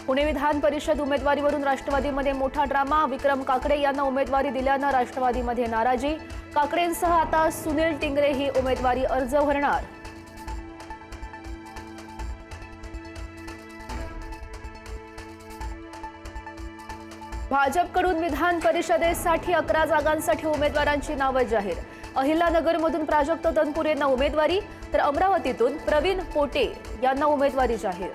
पुणे विधान परिषद उमेदवारीवरून राष्ट्रवादीमध्ये मोठा ड्रामा। विक्रम काकडे यांना उमेदवारी दिल्यानं राष्ट्रवादीमध्ये नाराजी। काकडेंसह आता सुनील टिंगरे ही उमेदवारी अर्ज भरणार। भाजपकडून विधान परिषदेसाठी 11 जागांसाठी उमेदवारांची नावं जाहीर। अहिल्यानगरमधून प्राजक्त तनपुरे यांना उमेदवारी, तर अमरावतीतून प्रवीण पोटे यांना उमेदवारी जाहीर।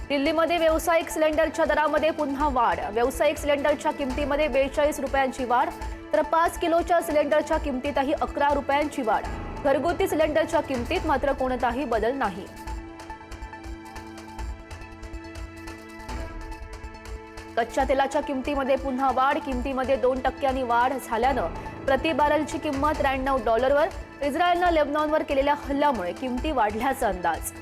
दिल्लीमध्ये व्यावसायिक सिलेंडरच्या दरामध्ये पुन्हा वाढ। व्यावसायिक सिलेंडरच्या किमतीमध्ये 42 रुपयांची वाढ, तर 5 किलोच्या सिलेंडरच्या किमतीतही 11 रुपयांची वाढ। घरगुती सिलेंडरच्या किमतीत मात्र कोणताही बदल नाही। कच्च्या तेलाच्या किमतीमध्ये पुन्हा वाढ। किमतीमध्ये 2% वाढ झाल्यानं प्रति बॅरलची किंमत $93वर। इस्रायलनं लेबनॉनवर केलेल्या हल्ल्यामुळे किमती वाढल्याचा अंदाज।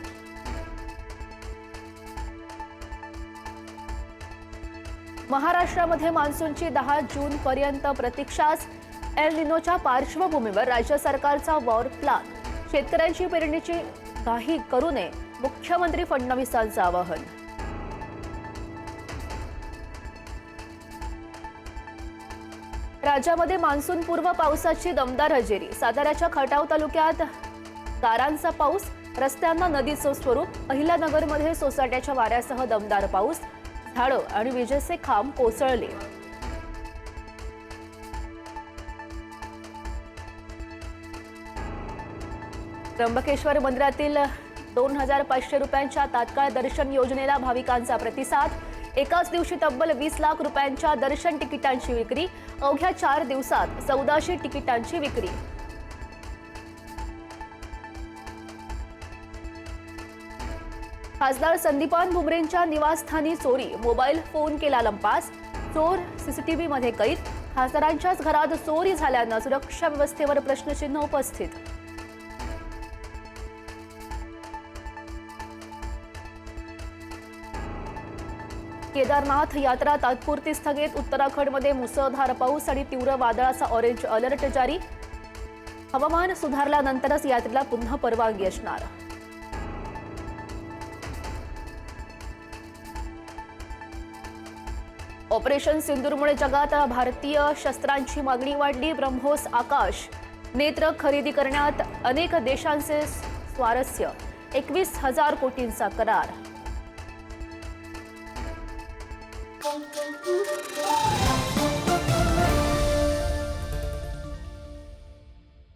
महाराष्ट्रामध्ये मान्सूनची 10 जून पर्यंत प्रतीक्षाच। एल निनोच्या पार्श्वभूमीवर राज्य सरकारचा वॉर प्लॅन। शेतकऱ्यांची पेरणीची घाई करू नये, मुख्यमंत्री फडणवीसांचं आवाहन। राज्यामध्ये मान्सूनपूर्व पावसाची दमदार हजेरी। साताऱ्याच्या खटाव तालुक्यात गारांचा पाऊस, रस्त्यांना नदीचं स्वरूप। अहिल्यानगरमध्ये सोसाट्याच्या वाऱ्यासह दमदार पाऊस, झाडं आणि विजेचे खांब कोसळले। त्र्यंबकेश्वर मंदिरातील 2500 रुपयांच्या तात्काळ दर्शन योजनेला भाविकांचा प्रतिसाद। एकाच दिवशी तब्बल 20 लाख रुपयांच्या दर्शन तिकिटांची विक्री। अवघ्या 4 दिवसात 1400 तिकिटांची विक्री। खासदार संदीपान भुमरेंच्या निवासस्थानी चोरी। मोबाईल फोन केला लंपास, चोर सीसीटीव्हीमध्ये कैद। खासदारांच्याच घरात चोरी झाल्यानं सुरक्षा व्यवस्थेवर प्रश्नचिन्ह उपस्थित। केदारनाथ यात्रा तात्पुरती स्थगित। उत्तराखंडमध्ये मुसळधार पाऊस आणि तीव्र वादळाचा ऑरेंज अलर्ट जारी। हवामान सुधारल्यानंतरच यात्रेला पुन्हा परवानगी असणार। ऑपरेशन सिंदूरमुळे जगात भारतीय शस्त्रांची मागणी वाढली। ब्रह्मोस आकाश नेत्र खरेदी करण्यात अनेक देशांचे स्वारस्य। 21,000 कोटींचा करार।